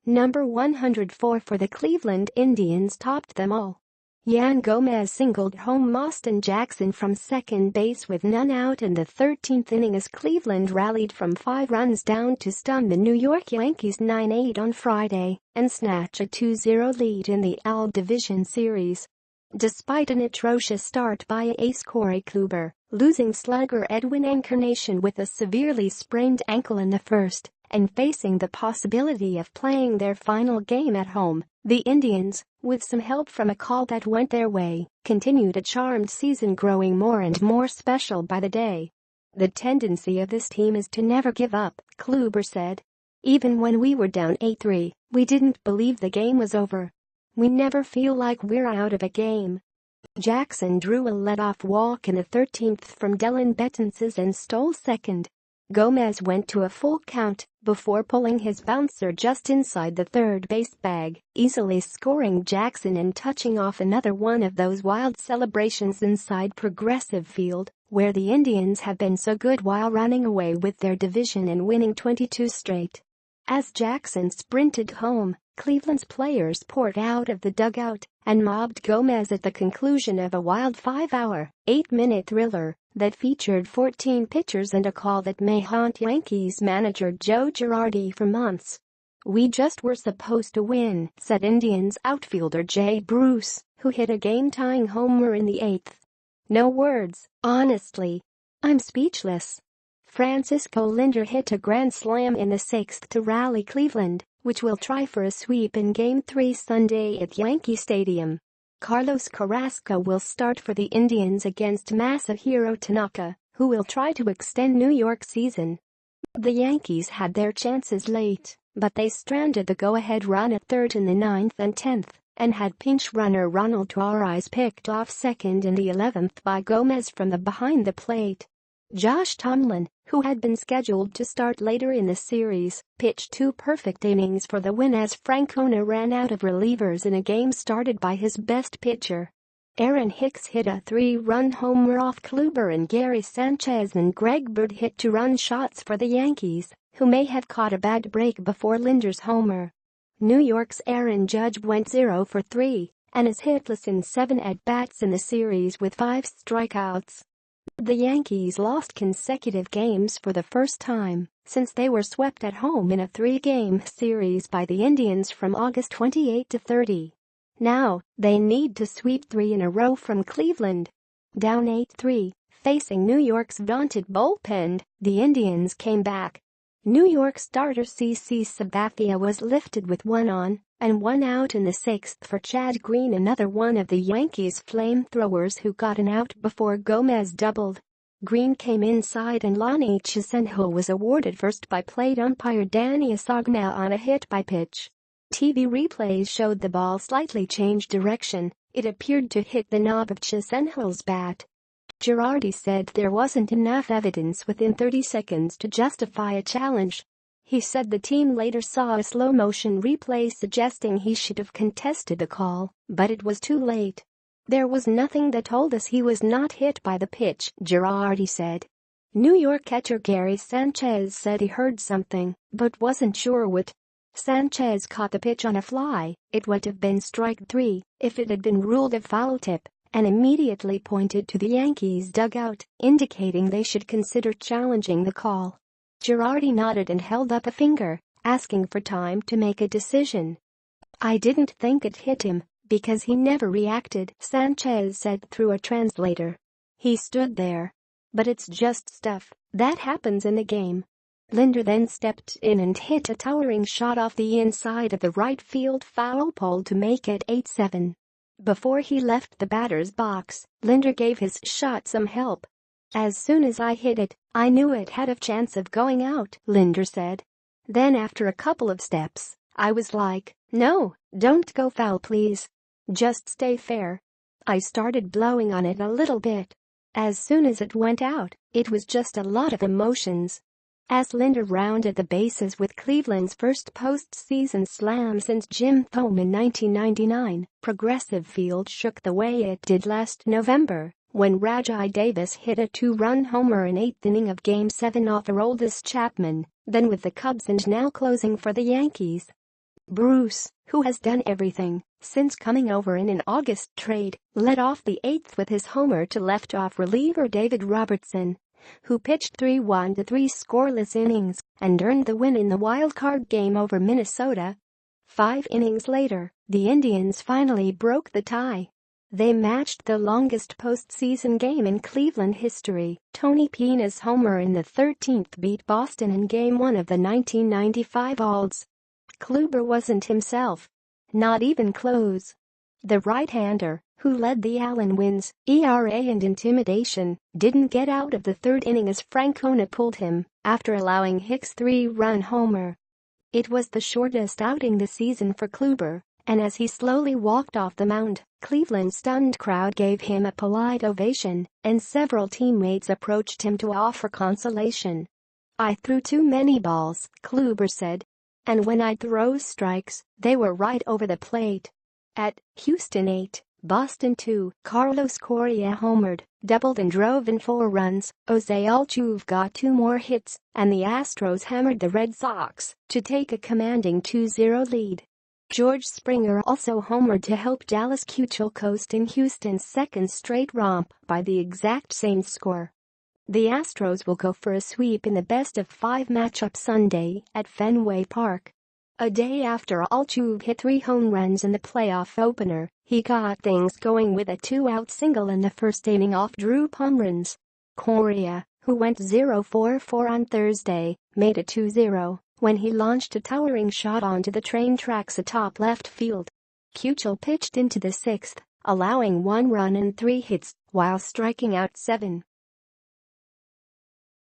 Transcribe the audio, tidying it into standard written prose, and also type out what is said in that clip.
Number 104 for the Cleveland Indians topped them all. Yan Gomez singled home Austin Jackson from second base with none out in the 13th inning as Cleveland rallied from 5 runs down to stun the New York Yankees 9-8 on Friday and snatch a 2-0 lead in the AL Division Series. Despite an atrocious start by ace Corey Kluber, losing slugger Edwin Encarnacion with a severely sprained ankle in the first, and facing the possibility of playing their final game at home, the Indians, with some help from a call that went their way, continued a charmed season growing more and more special by the day. "The tendency of this team is to never give up," Kluber said. "Even when we were down 8-3, we didn't believe the game was over. We never feel like we're out of a game." Jackson drew a leadoff walk in the 13th from Dellin Betances and stole second. Gomez went to a full count before pulling his bouncer just inside the third base bag, easily scoring Jackson and touching off another one of those wild celebrations inside Progressive Field, where the Indians have been so good while running away with their division and winning 22 straight. As Jackson sprinted home, Cleveland's players poured out of the dugout and mobbed Gomez at the conclusion of a wild 5-hour, 8-minute thriller that featured 14 pitchers and a call that may haunt Yankees manager Joe Girardi for months. "We just were supposed to win," said Indians outfielder Jay Bruce, who hit a game-tying homer in the 8th. "No words, honestly. I'm speechless." Francisco Lindor hit a grand slam in the 6th to rally Cleveland, which will try for a sweep in Game 3 Sunday at Yankee Stadium. Carlos Carrasco will start for the Indians against Masahiro Tanaka, who will try to extend New York's season. The Yankees had their chances late, but they stranded the go-ahead run at third in the 9th and 10th, and had pinch runner Ronald Torres picked off second in the 11th by Gomez from the behind the plate. Josh Tomlin, who had been scheduled to start later in the series, pitched 2 perfect innings for the win as Francona ran out of relievers in a game started by his best pitcher. Aaron Hicks hit a 3-run homer off Kluber and Gary Sanchez, and Greg Bird hit 2-run shots for the Yankees, who may have caught a bad break before Lindor's homer. New York's Aaron Judge went 0 for 3 and is hitless in 7 at-bats in the series with 5 strikeouts. The Yankees lost consecutive games for the first time since they were swept at home in a 3-game series by the Indians from August 28 to 30. Now, they need to sweep 3 in a row from Cleveland. Down 8-3, facing New York's vaunted bullpen, the Indians came back. New York starter CC Sabathia was lifted with 1 on and 1 out in the 6th for Chad Green, another one of the Yankees' flamethrowers who got an out before Gomez doubled. Green came inside and Lonnie Chisenhall was awarded first by plate umpire Danny Asagna on a hit-by-pitch. TV replays showed the ball slightly change direction. It appeared to hit the knob of Chisenhall's bat. Girardi said there wasn't enough evidence within 30 seconds to justify a challenge. He said the team later saw a slow-motion replay suggesting he should have contested the call, but it was too late. "There was nothing that told us he was not hit by the pitch," Girardi said. New York catcher Gary Sanchez said he heard something, but wasn't sure what. Sanchez caught the pitch on a fly. It would have been strike 3 if it had been ruled a foul tip, and immediately pointed to the Yankees' dugout, indicating they should consider challenging the call. Girardi nodded and held up a finger, asking for time to make a decision. "I didn't think it hit him, because he never reacted," Sanchez said through a translator. "He stood there. But it's just stuff that happens in the game." Lindor then stepped in and hit a towering shot off the inside of the right field foul pole to make it 8-7. Before he left the batter's box, Lindor gave his shot some help. "As soon as I hit it, I knew it had a chance of going out," Lindor said. "Then after a couple of steps, I was like, no, don't go foul please. Just stay fair. I started blowing on it a little bit. As soon as it went out, it was just a lot of emotions." As Lindor rounded the bases with Cleveland's first postseason slam since Jim Thome in 1999, Progressive Field shook the way it did last November when Rajai Davis hit a 2-run homer in 8th inning of Game 7 off Aroldis Chapman, then with the Cubs and now closing for the Yankees. Bruce, who has done everything since coming over in an August trade, led off the eighth with his homer to left-off reliever David Robertson, who pitched 3 1-3 scoreless innings and earned the win in the wild-card game over Minnesota. 5 innings later, the Indians finally broke the tie. They matched the longest postseason game in Cleveland history. Tony Pena's homer in the 13th beat Boston in Game 1 of the 1995 ALDS. Kluber wasn't himself. Not even close. The right-hander, who led the Allen wins, ERA and intimidation, didn't get out of the third inning as Francona pulled him after allowing Hicks' 3-run homer. It was the shortest outing this season for Kluber, and as he slowly walked off the mound, Cleveland's stunned crowd gave him a polite ovation, and several teammates approached him to offer consolation. "I threw too many balls," Kluber said. "And when I'd throw strikes, they were right over the plate." At Houston 8, Boston 2, Carlos Correa homered, doubled and drove in 4 runs. Jose Altuve got 2 more hits, and the Astros hammered the Red Sox to take a commanding 2-0 lead. George Springer also homered to help Dallas Keuchel coast in Houston's second straight romp by the exact same score. The Astros will go for a sweep in the best-of-5 matchup Sunday at Fenway Park. A day after Altuve hit 3 home runs in the playoff opener, he got things going with a 2-out single in the first inning off Drew Pomeranz. Correa, who went 0-for-4 on Thursday, made it 2-0 when he launched a towering shot onto the train tracks atop left field. Keuchel pitched into the 6th, allowing 1 run and 3 hits while striking out 7.